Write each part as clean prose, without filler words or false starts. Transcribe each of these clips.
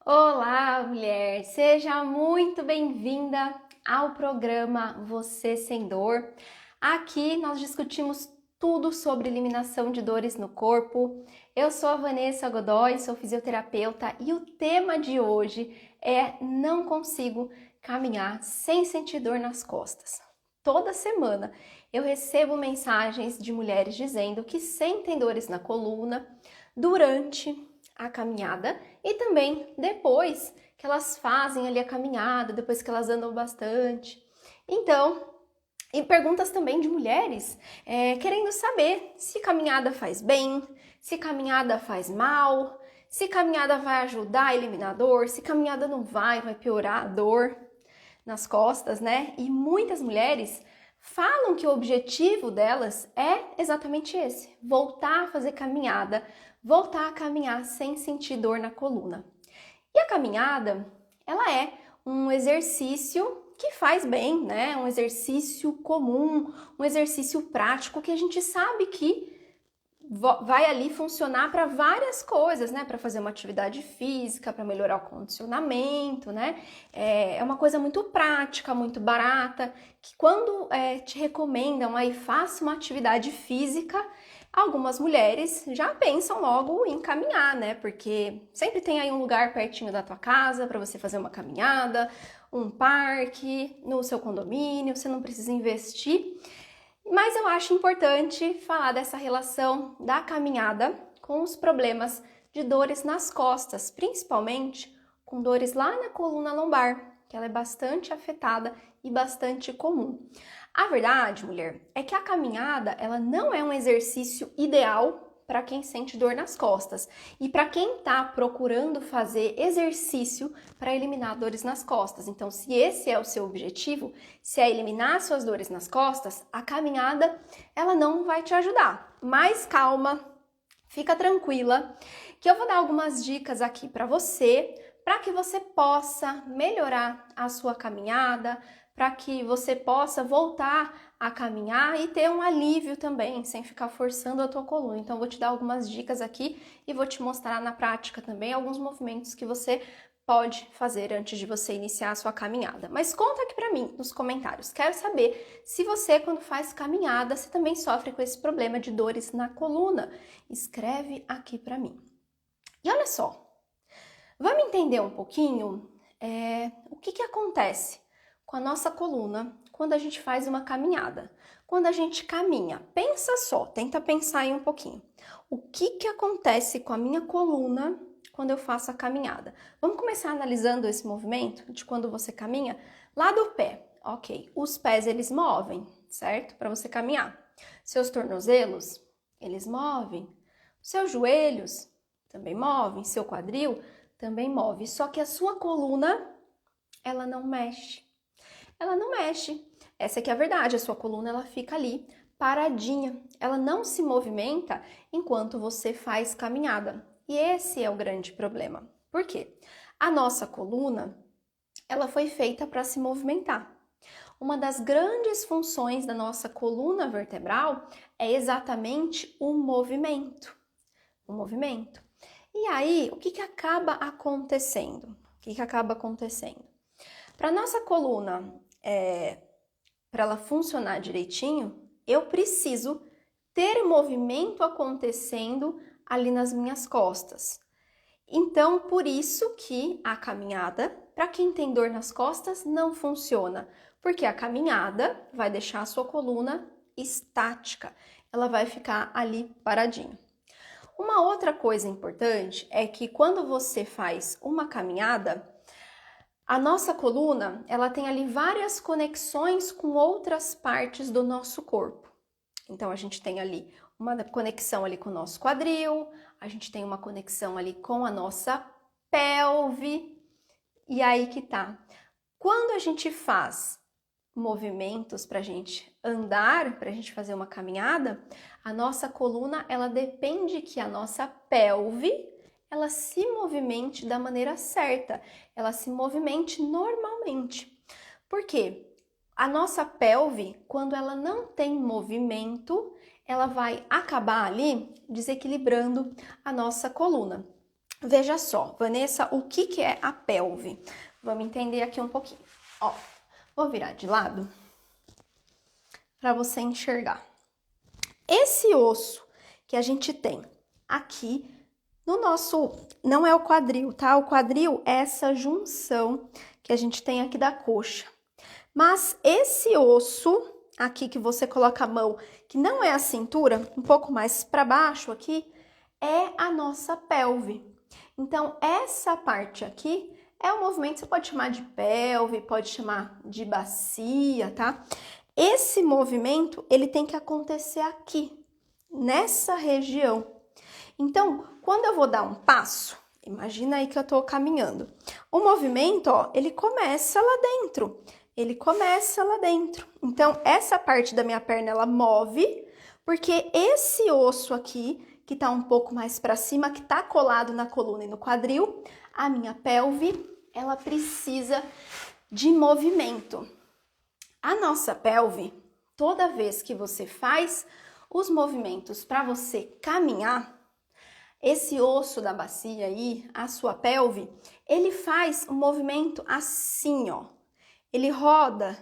Olá, mulher! Seja muito bem-vinda ao programa Você Sem Dor. Aqui nós discutimos tudo sobre eliminação de dores no corpo. Eu sou a Vanessa Godoy, sou fisioterapeuta e o tema de hoje é Não consigo caminhar sem sentir dor nas costas. Toda semana eu recebo mensagens de mulheres dizendo que sentem dores na coluna durante a caminhada e também depois que elas fazem ali a caminhada, depois que elas andam bastante. Então, e perguntas também de mulheres querendo saber se caminhada faz bem, se caminhada faz mal, se caminhada vai ajudar a eliminar a dor, se caminhada não vai piorar a dor nas costas, né? E muitas mulheres falam que o objetivo delas é exatamente esse: voltar a fazer caminhada, voltar a caminhar sem sentir dor na coluna. E a caminhada, ela é um exercício que faz bem, né? Um exercício comum, um exercício prático que a gente sabe que vai ali funcionar para várias coisas, né? Para fazer uma atividade física, para melhorar o condicionamento, né? É uma coisa muito prática, muito barata, que quando te recomendam aí faça uma atividade física, algumas mulheres já pensam logo em caminhar, né? Porque sempre tem aí um lugar pertinho da tua casa para você fazer uma caminhada, um parque, no seu condomínio, você não precisa investir. Mas eu acho importante falar dessa relação da caminhada com os problemas de dores nas costas, principalmente com dores lá na coluna lombar, que ela é bastante afetada e bastante comum. A verdade, mulher, é que a caminhada, ela não é um exercício ideal para quem sente dor nas costas e para quem está procurando fazer exercício para eliminar dores nas costas. Então, se esse é o seu objetivo, se é eliminar suas dores nas costas, a caminhada ela não vai te ajudar. Mas calma, fica tranquila, que eu vou dar algumas dicas aqui para que você possa melhorar a sua caminhada, para que você possa voltar a caminhar e ter um alívio também, sem ficar forçando a tua coluna. Então, eu vou te dar algumas dicas aqui e vou te mostrar na prática também alguns movimentos que você pode fazer antes de você iniciar a sua caminhada. Mas conta aqui para mim nos comentários. Quero saber se você, quando faz caminhada, você também sofre com esse problema de dores na coluna. Escreve aqui para mim. E olha só, vamos entender um pouquinho o que acontece com a nossa coluna quando a gente faz uma caminhada. Quando a gente caminha, pensa só, tenta pensar aí um pouquinho. O que acontece com a minha coluna quando eu faço a caminhada? Vamos começar analisando esse movimento de quando você caminha lá do pé. Ok, os pés eles movem, certo? Para você caminhar. Seus tornozelos, eles movem. Seus joelhos também movem. Seu quadril também move. Só que a sua coluna, ela não mexe. Ela não mexe. Essa aqui é a verdade, a sua coluna ela fica ali paradinha. Ela não se movimenta enquanto você faz caminhada. E esse é o grande problema. Por quê? A nossa coluna, ela foi feita para se movimentar. Uma das grandes funções da nossa coluna vertebral é exatamente o movimento. O movimento. E aí, o que acaba acontecendo? O que acaba acontecendo? Para nossa coluna, para ela funcionar direitinho, eu preciso ter movimento acontecendo ali nas minhas costas. Então, por isso que a caminhada, para quem tem dor nas costas, não funciona, porque a caminhada vai deixar a sua coluna estática, ela vai ficar ali paradinha. Uma outra coisa importante é que quando você faz uma caminhada, a nossa coluna, ela tem ali várias conexões com outras partes do nosso corpo. Então, a gente tem ali uma conexão ali com o nosso quadril, a gente tem uma conexão ali com a nossa pelve, e aí que tá. Quando a gente faz movimentos para a gente andar, para a gente fazer uma caminhada, a nossa coluna, ela depende que a nossa pelve ela se movimente da maneira certa, ela se movimente normalmente. Por quê? A nossa pelve, quando ela não tem movimento, ela vai acabar ali desequilibrando a nossa coluna. Veja só, Vanessa, o que que é a pelve? Vamos entender aqui um pouquinho. Ó, vou virar de lado para você enxergar. Esse osso que a gente tem aqui no nosso, não é o quadril, tá? O quadril é essa junção que a gente tem aqui da coxa. Mas esse osso aqui que você coloca a mão, que não é a cintura, um pouco mais para baixo aqui, é a nossa pelve. Então, essa parte aqui é um movimento, você pode chamar de pelve, pode chamar de bacia, tá? Esse movimento, ele tem que acontecer aqui, nessa região. Então, quando eu vou dar um passo, imagina aí que eu tô caminhando. O movimento, ó, ele começa lá dentro. Ele começa lá dentro. Então, essa parte da minha perna, ela move, porque esse osso aqui, que tá um pouco mais para cima, que tá colado na coluna e no quadril, a minha pelve, ela precisa de movimento. A nossa pelve, toda vez que você faz os movimentos para você caminhar, esse osso da bacia aí, a sua pelve, ele faz um movimento assim, ó. Ele roda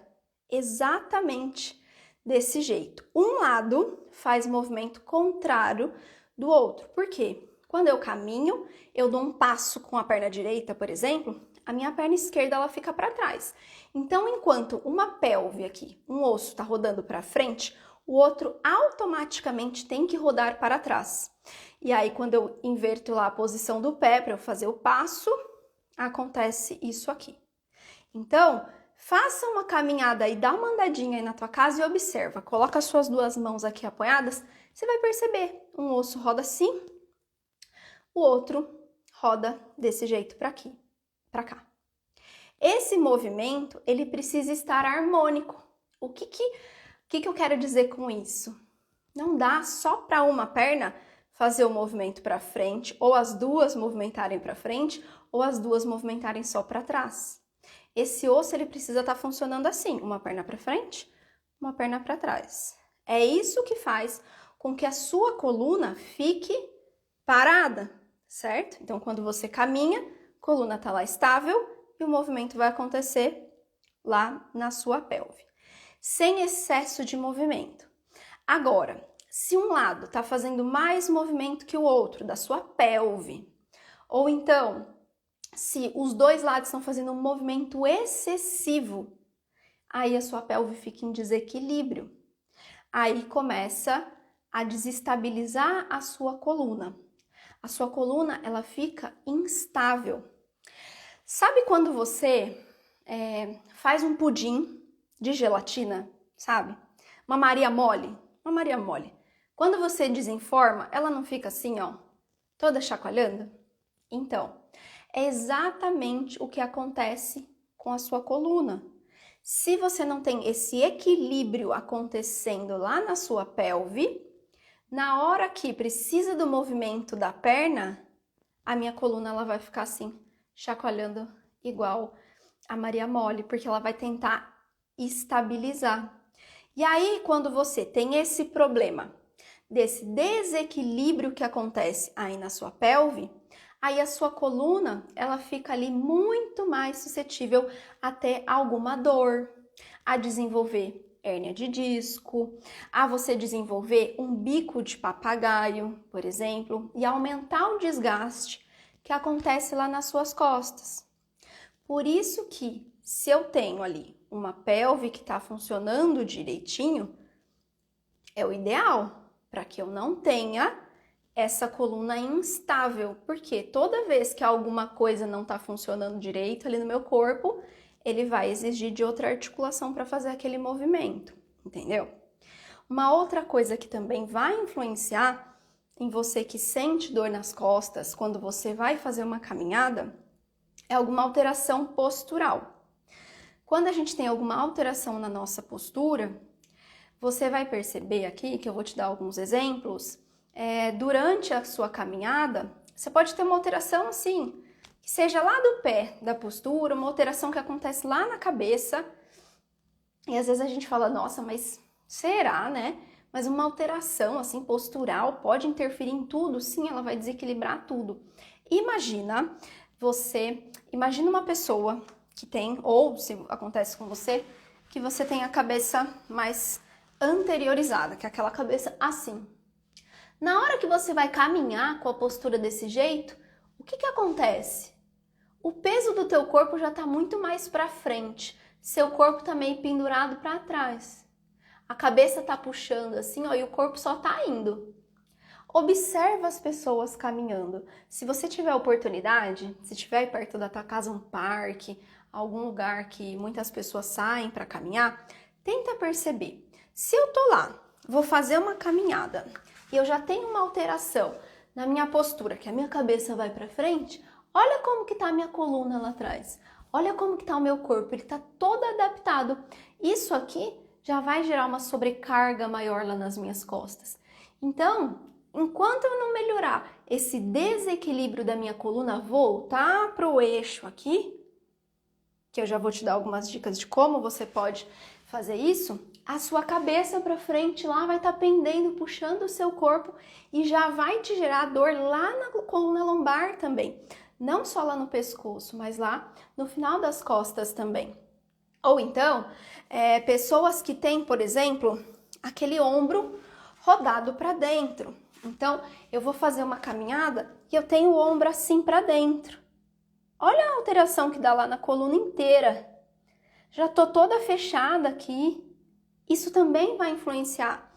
exatamente desse jeito. Um lado faz movimento contrário do outro. Por quê? Quando eu caminho, eu dou um passo com a perna direita, por exemplo, a minha perna esquerda ela fica para trás. Então, enquanto uma pelve aqui, um osso está rodando para frente, o outro automaticamente tem que rodar para trás. E aí, quando eu inverto lá a posição do pé para eu fazer o passo, acontece isso aqui. Então, faça uma caminhada aí, dá uma andadinha aí na tua casa e observa. Coloca as suas duas mãos aqui apoiadas, você vai perceber. Um osso roda assim, o outro roda desse jeito para aqui, para cá. Esse movimento, ele precisa estar harmônico. O que eu quero dizer com isso? Não dá só para uma perna fazer o movimento para frente, ou as duas movimentarem para frente, ou as duas movimentarem só para trás. Esse osso ele precisa estar funcionando assim, uma perna para frente, uma perna para trás. É isso que faz com que a sua coluna fique parada, certo? Então, quando você caminha, a coluna está lá estável e o movimento vai acontecer lá na sua pelve, sem excesso de movimento. Agora, se um lado está fazendo mais movimento que o outro da sua pelve, ou então se os dois lados estão fazendo um movimento excessivo, aí a sua pelve fica em desequilíbrio. Aí começa a desestabilizar a sua coluna. A sua coluna, ela fica instável. Sabe quando você faz um pudim de gelatina, sabe? Uma Maria mole, uma Maria mole. Quando você desenforma, ela não fica assim, ó, toda chacoalhando? Então, é exatamente o que acontece com a sua coluna. Se você não tem esse equilíbrio acontecendo lá na sua pelve, na hora que precisa do movimento da perna, a minha coluna ela vai ficar assim, chacoalhando igual a Maria Mole, porque ela vai tentar estabilizar. E aí, quando você tem esse problema, desse desequilíbrio que acontece aí na sua pelve, aí a sua coluna, ela fica ali muito mais suscetível a ter alguma dor, a desenvolver hérnia de disco, a você desenvolver um bico de papagaio, por exemplo, e aumentar o desgaste que acontece lá nas suas costas. Por isso que, se eu tenho ali uma pelve que está funcionando direitinho, é o ideal para que eu não tenha essa coluna instável, porque toda vez que alguma coisa não está funcionando direito ali no meu corpo, ele vai exigir de outra articulação para fazer aquele movimento, entendeu? Uma outra coisa que também vai influenciar em você que sente dor nas costas quando você vai fazer uma caminhada é alguma alteração postural. Quando a gente tem alguma alteração na nossa postura, você vai perceber aqui, que eu vou te dar alguns exemplos, durante a sua caminhada, você pode ter uma alteração assim, que seja lá do pé, da postura, uma alteração que acontece lá na cabeça, e às vezes a gente fala, nossa, mas será, né? Mas uma alteração assim postural pode interferir em tudo? Sim, ela vai desequilibrar tudo. Imagina uma pessoa que tem, ou se acontece com você, que você tem a cabeça mais anteriorizada, que é aquela cabeça assim. Na hora que você vai caminhar com a postura desse jeito, o que acontece? O peso do teu corpo já está muito mais para frente, seu corpo está meio pendurado para trás. A cabeça está puxando assim, ó, e o corpo só está indo. Observa as pessoas caminhando. Se você tiver oportunidade, se tiver perto da tua casa um parque, algum lugar que muitas pessoas saem para caminhar, tenta perceber. Se eu tô lá, vou fazer uma caminhada e eu já tenho uma alteração na minha postura, que a minha cabeça vai para frente, olha como que tá a minha coluna lá atrás. Olha como que tá o meu corpo, ele tá todo adaptado. Isso aqui já vai gerar uma sobrecarga maior lá nas minhas costas. Então, enquanto eu não melhorar esse desequilíbrio da minha coluna, voltar para o eixo aqui, que eu já vou te dar algumas dicas de como você pode fazer isso, a sua cabeça para frente lá vai estar pendendo, puxando o seu corpo e já vai te gerar dor lá na coluna lombar também. Não só lá no pescoço, mas lá no final das costas também. Ou então, pessoas que têm, por exemplo, aquele ombro rodado para dentro. Então, eu vou fazer uma caminhada e eu tenho o ombro assim para dentro. Olha a alteração que dá lá na coluna inteira. Já tô toda fechada aqui. Isso também vai influenciar.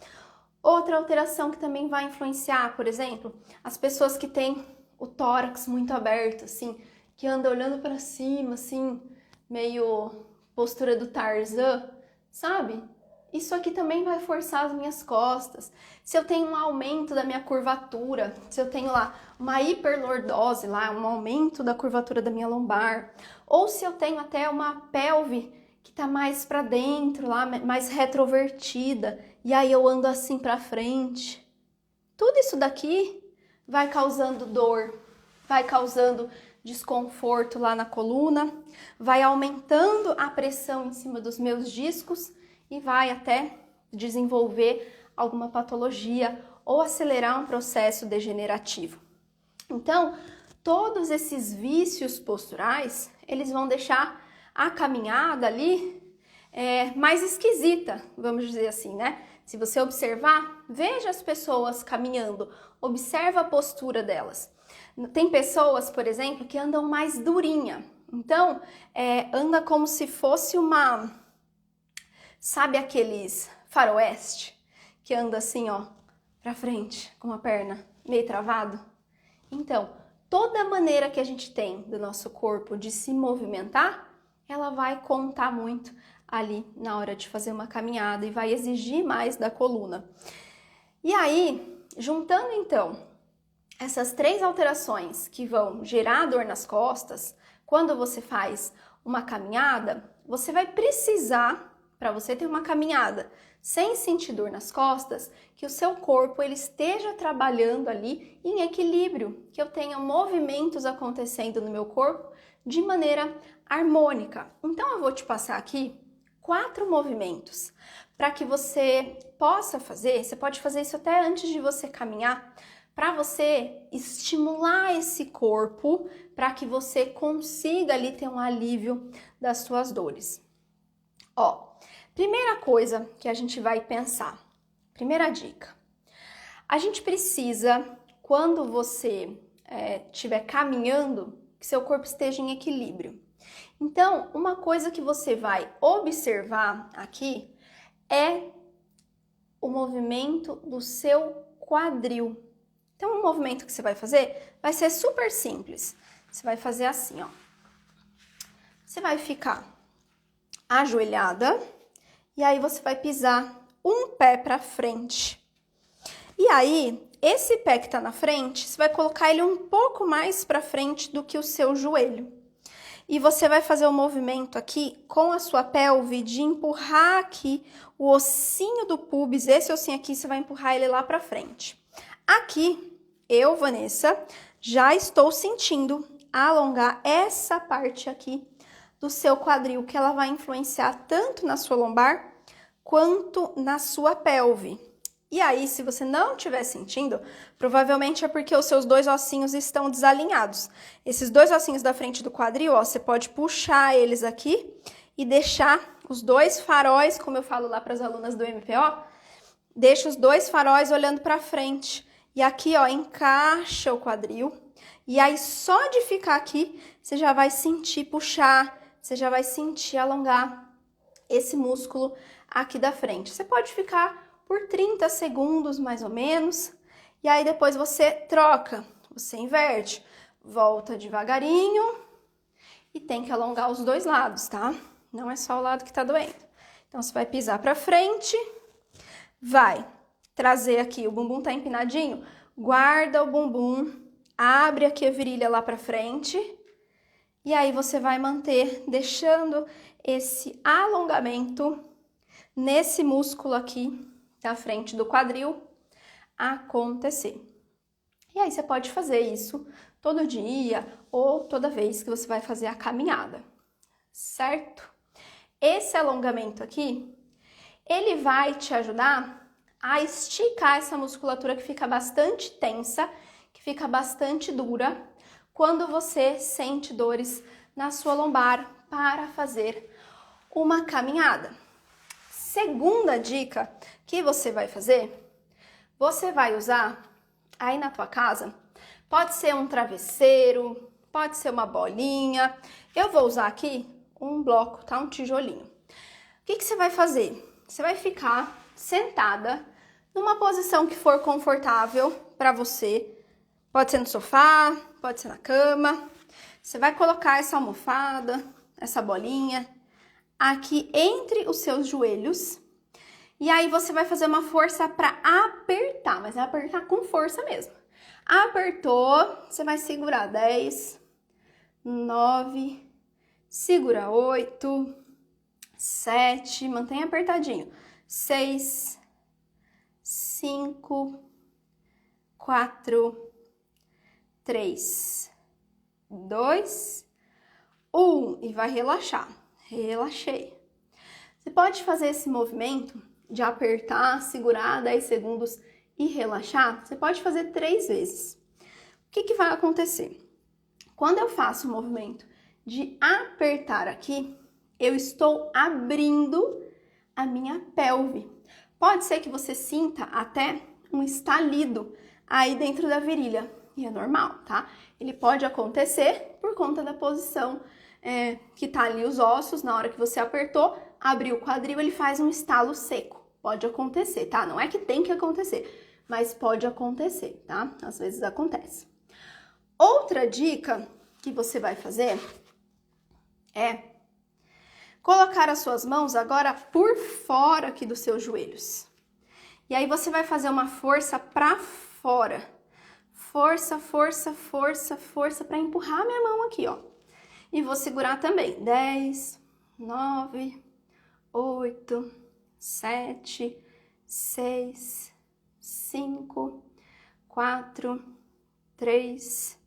Outra alteração que também vai influenciar, por exemplo, as pessoas que têm o tórax muito aberto, assim, que andam olhando para cima, assim, meio postura do Tarzan, sabe? Isso aqui também vai forçar as minhas costas. Se eu tenho um aumento da minha curvatura, se eu tenho lá uma hiperlordose, lá um aumento da curvatura da minha lombar, ou se eu tenho até uma pelve que tá mais para dentro, lá mais retrovertida, e aí eu ando assim para frente. Tudo isso daqui vai causando dor, vai causando desconforto lá na coluna, vai aumentando a pressão em cima dos meus discos e vai até desenvolver alguma patologia ou acelerar um processo degenerativo. Então, todos esses vícios posturais, eles vão deixar a caminhada ali mais esquisita, vamos dizer assim, né? Se você observar, veja as pessoas caminhando, observa a postura delas. Tem pessoas, por exemplo, que andam mais durinha. Então, anda como se fosse uma... Sabe aqueles faroeste que anda assim, ó, pra frente, com a perna meio travado? Então, toda maneira que a gente tem do nosso corpo de se movimentar, ela vai contar muito ali na hora de fazer uma caminhada e vai exigir mais da coluna. E aí, juntando então essas três alterações que vão gerar dor nas costas, quando você faz uma caminhada, você vai precisar, para você ter uma caminhada sem sentir dor nas costas, que o seu corpo ele esteja trabalhando ali em equilíbrio, que eu tenha movimentos acontecendo no meu corpo de maneira harmônica. Então eu vou te passar aqui 4 movimentos para que você possa fazer, você pode fazer isso até antes de você caminhar, para você estimular esse corpo, para que você consiga ali ter um alívio das suas dores. Ó, primeira coisa que a gente vai pensar, primeira dica, a gente precisa, quando você estiver caminhando, que seu corpo esteja em equilíbrio. Então, uma coisa que você vai observar aqui é o movimento do seu quadril. Então, o movimento que você vai fazer vai ser super simples. Você vai fazer assim, ó. Você vai ficar ajoelhada e aí você vai pisar um pé para frente. E aí, esse pé que tá na frente, você vai colocar ele um pouco mais para frente do que o seu joelho. E você vai fazer o movimento aqui com a sua pelve de empurrar aqui o ossinho do pubis, esse ossinho aqui, você vai empurrar ele lá para frente. Aqui, eu, Vanessa, já estou sentindo alongar essa parte aqui do seu quadril, que ela vai influenciar tanto na sua lombar quanto na sua pelve. E aí, se você não estiver sentindo, provavelmente é porque os seus dois ossinhos estão desalinhados. Esses dois ossinhos da frente do quadril, ó, você pode puxar eles aqui e deixar os dois faróis, como eu falo lá para as alunas do MPO, deixa os dois faróis olhando para frente. E aqui, ó, encaixa o quadril. E aí, só de ficar aqui, você já vai sentir puxar, você já vai sentir alongar esse músculo aqui da frente. Você pode ficar por 30 segundos, mais ou menos. E aí, depois você troca, você inverte, volta devagarinho e tem que alongar os dois lados, tá? Não é só o lado que tá doendo. Então, você vai pisar pra frente, vai trazer aqui, o bumbum tá empinadinho, guarda o bumbum, abre aqui a virilha lá pra frente, e aí você vai manter, deixando esse alongamento nesse músculo aqui da frente do quadril acontecer. E aí você pode fazer isso todo dia ou toda vez que você vai fazer a caminhada, certo? Esse alongamento aqui, ele vai te ajudar a esticar essa musculatura que fica bastante tensa, que fica bastante dura, quando você sente dores na sua lombar para fazer uma caminhada. Segunda dica que você vai fazer, você vai usar aí na tua casa, pode ser um travesseiro, pode ser uma bolinha. Eu vou usar aqui um bloco, tá? Um tijolinho. O que você vai fazer? Você vai ficar sentada numa posição que for confortável para você. Pode ser no sofá, pode ser na cama. Você vai colocar essa almofada, essa bolinha aqui entre os seus joelhos. E aí você vai fazer uma força para apertar, mas é apertar com força mesmo. Apertou, você vai segurar 10, 9, segura 8, 7, mantém apertadinho. 6, 5, 4, 3, 2, 1 e vai relaxar. Relaxei. Você pode fazer esse movimento de apertar, segurar 10 segundos e relaxar. Você pode fazer 3 vezes. O que vai acontecer? Quando eu faço o movimento de apertar aqui, eu estou abrindo a minha pelve. Pode ser que você sinta até um estalido aí dentro da virilha. E é normal, tá? Ele pode acontecer por conta da posição que tá ali os ossos, na hora que você apertou, abriu o quadril, ele faz um estalo seco. Pode acontecer, tá? Não é que tem que acontecer, mas pode acontecer, tá? Às vezes acontece. Outra dica que você vai fazer é colocar as suas mãos agora por fora aqui dos seus joelhos. E aí você vai fazer uma força pra fora. Força, força, força, força para empurrar minha mão aqui, ó. E vou segurar também. 10, 9, 8, 7, 6, 5, 4, 3,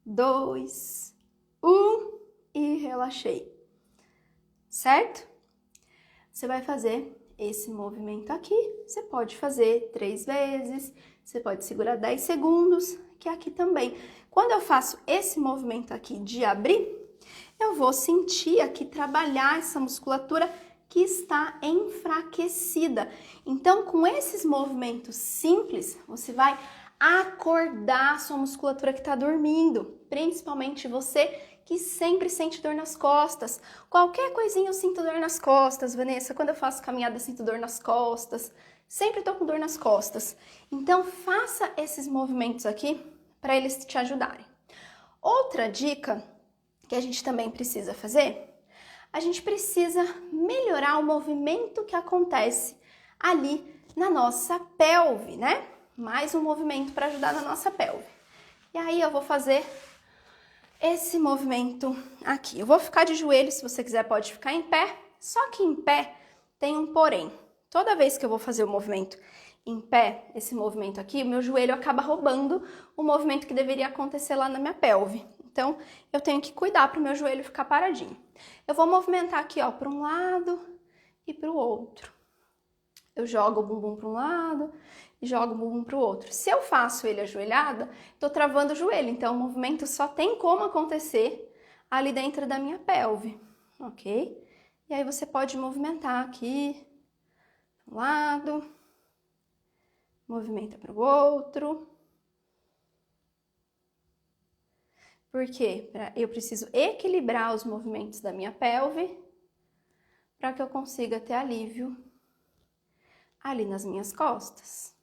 2, 1 e relaxei. Certo? Você vai fazer esse movimento aqui. Você pode fazer 3 vezes. Você pode segurar 10 segundos, que aqui também. Quando eu faço esse movimento aqui de abrir, eu vou sentir aqui trabalhar essa musculatura que está enfraquecida. Então, com esses movimentos simples, você vai acordar a sua musculatura que está dormindo. Principalmente você que sempre sente dor nas costas. Qualquer coisinha eu sinto dor nas costas, Vanessa. Quando eu faço caminhada, eu sinto dor nas costas. Sempre tô com dor nas costas. Então, faça esses movimentos aqui para eles te ajudarem. Outra dica que a gente também precisa fazer, a gente precisa melhorar o movimento que acontece ali na nossa pelve, né? Mais um movimento para ajudar na nossa pelve. E aí eu vou fazer esse movimento aqui. Eu vou ficar de joelho, se você quiser pode ficar em pé, só que em pé tem um porém. Toda vez que eu vou fazer o movimento em pé, esse movimento aqui, o meu joelho acaba roubando o movimento que deveria acontecer lá na minha pelve. Então, eu tenho que cuidar para o meu joelho ficar paradinho. Eu vou movimentar aqui, ó, para um lado e para o outro. Eu jogo o bumbum para um lado e jogo o bumbum para o outro. Se eu faço ele ajoelhada, estou travando o joelho, então o movimento só tem como acontecer ali dentro da minha pelve, ok? E aí você pode movimentar aqui, para um lado, movimenta para o outro. Por quê? Eu preciso equilibrar os movimentos da minha pelve para que eu consiga ter alívio ali nas minhas costas.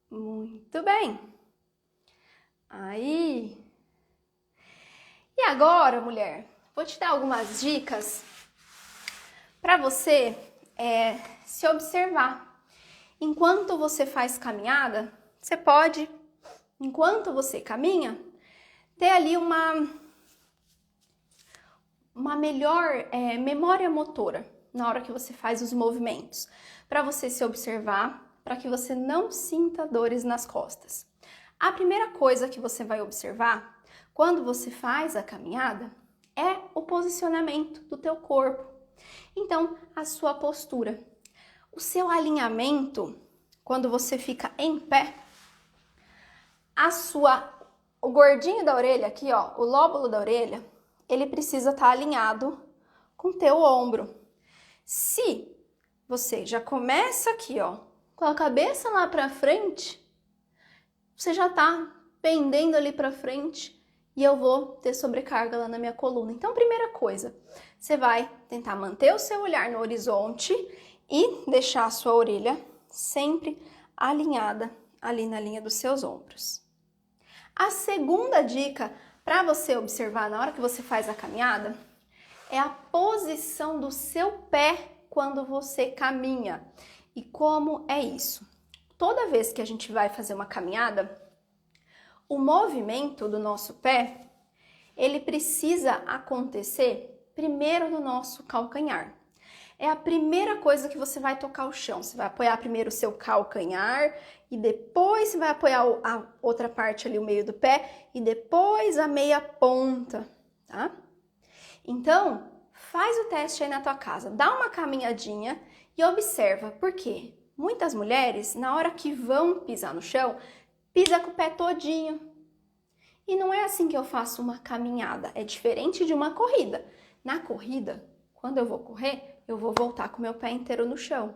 Muito bem. Aí. E agora, mulher, vou te dar algumas dicas para você se observar. Enquanto você faz caminhada, você pode, enquanto você caminha, ter ali uma melhor memória motora na hora que você faz os movimentos, para você se observar, para que você não sinta dores nas costas. A primeira coisa que você vai observar quando você faz a caminhada é o posicionamento do teu corpo. Então, a sua postura. O seu alinhamento, quando você fica em pé, o gordinho da orelha aqui, ó, o lóbulo da orelha, ele precisa estar alinhado com o teu ombro. Se você já começa aqui, ó, com a cabeça lá pra frente, você já tá pendendo ali pra frente e eu vou ter sobrecarga lá na minha coluna. Então, primeira coisa, você vai tentar manter o seu olhar no horizonte e deixar a sua orelha sempre alinhada ali na linha dos seus ombros. A segunda dica para você observar na hora que você faz a caminhada é a posição do seu pé quando você caminha. E como é isso? Toda vez que a gente vai fazer uma caminhada, o movimento do nosso pé, ele precisa acontecer primeiro no nosso calcanhar. É a primeira coisa que você vai tocar o chão. Você vai apoiar primeiro o seu calcanhar e depois você vai apoiar a outra parte ali, o meio do pé, e depois a meia ponta, tá? Então, faz o teste aí na tua casa. Dá uma caminhadinha e observa. Por quê? Muitas mulheres, na hora que vão pisar no chão, pisa com o pé todinho. E não é assim que eu faço uma caminhada. É diferente de uma corrida. Na corrida, quando eu vou correr, eu vou voltar com o meu pé inteiro no chão.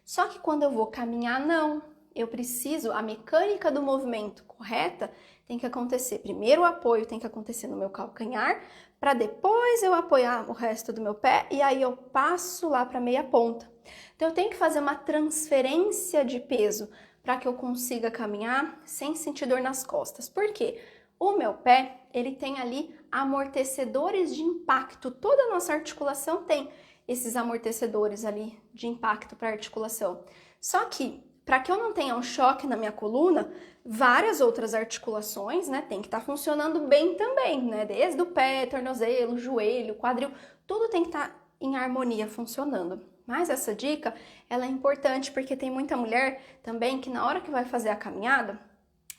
Só que quando eu vou caminhar, não. Eu preciso, a mecânica do movimento correta tem que acontecer. Primeiro o apoio tem que acontecer no meu calcanhar, para depois eu apoiar o resto do meu pé e aí eu passo lá para meia ponta. Então eu tenho que fazer uma transferência de peso para que eu consiga caminhar sem sentir dor nas costas. Por quê? O meu pé, ele tem ali amortecedores de impacto. Toda a nossa articulação tem esses amortecedores ali de impacto para a articulação. Só que, para que eu não tenha um choque na minha coluna, várias outras articulações, né, tem que estar funcionando bem também, né? Desde o pé, tornozelo, joelho, quadril, tudo tem que estar em harmonia funcionando. Mas essa dica, ela é importante porque tem muita mulher também que na hora que vai fazer a caminhada,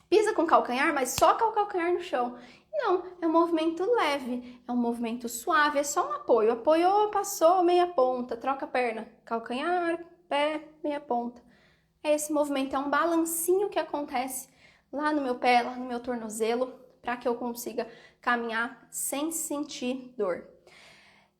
pisa com o calcanhar, mas só com o calcanhar no chão. Não, é um movimento leve, é um movimento suave, é só um apoio. Apoiou, passou, meia ponta, troca a perna, calcanhar, pé, meia ponta. Esse movimento é um balancinho que acontece lá no meu pé, lá no meu tornozelo, para que eu consiga caminhar sem sentir dor.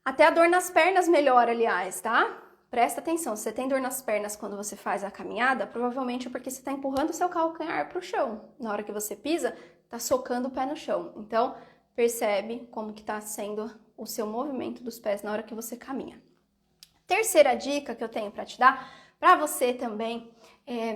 Até a dor nas pernas melhora, aliás, tá? Presta atenção, se você tem dor nas pernas quando você faz a caminhada, provavelmente é porque você está empurrando o seu calcanhar para o chão. Na hora que você pisa, está socando o pé no chão. Então, percebe como que está sendo o seu movimento dos pés na hora que você caminha. Terceira dica que eu tenho para te dar, para você também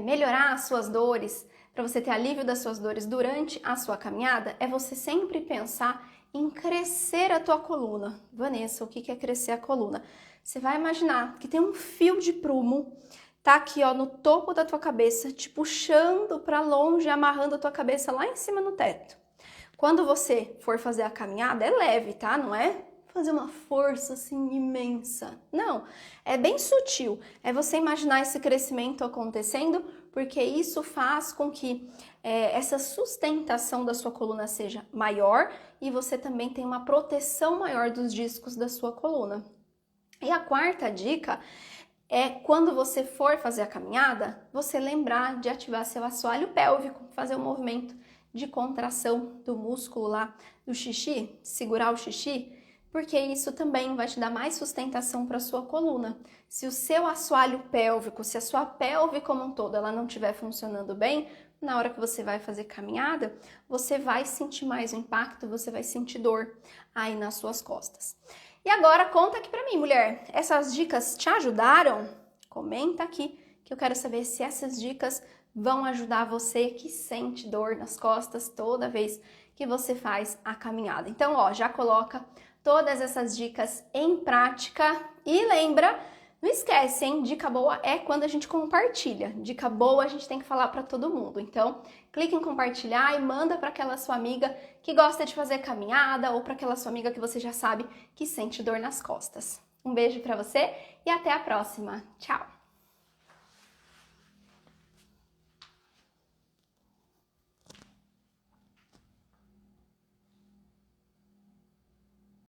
melhorar as suas dores, para você ter alívio das suas dores durante a sua caminhada, é você sempre pensar em crescer a tua coluna. Vanessa, o que é crescer a coluna? Você vai imaginar que tem um fio de prumo, tá aqui ó, no topo da tua cabeça, te puxando para longe, amarrando a tua cabeça lá em cima no teto. Quando você for fazer a caminhada, é leve, tá? Não é fazer uma força assim imensa. Não, é bem sutil. É você imaginar esse crescimento acontecendo porque isso faz com que essa sustentação da sua coluna seja maior e você também tem uma proteção maior dos discos da sua coluna. E a quarta dica é quando você for fazer a caminhada, você lembrar de ativar seu assoalho pélvico, fazer um movimento de contração do músculo lá do xixi, segurar o xixi, porque isso também vai te dar mais sustentação para a sua coluna. Se o seu assoalho pélvico, se a sua pelve como um todo, ela não estiver funcionando bem, na hora que você vai fazer caminhada, você vai sentir mais o impacto, você vai sentir dor aí nas suas costas. E agora conta aqui pra mim, mulher, essas dicas te ajudaram? Comenta aqui que eu quero saber se essas dicas vão ajudar você que sente dor nas costas toda vez que você faz a caminhada. Então, ó, já coloca todas essas dicas em prática e lembra, não esquece, hein? Dica boa é quando a gente compartilha. Dica boa a gente tem que falar para todo mundo. Então, clique em compartilhar e manda para aquela sua amiga que gosta de fazer caminhada ou para aquela sua amiga que você já sabe que sente dor nas costas. Um beijo para você e até a próxima. Tchau!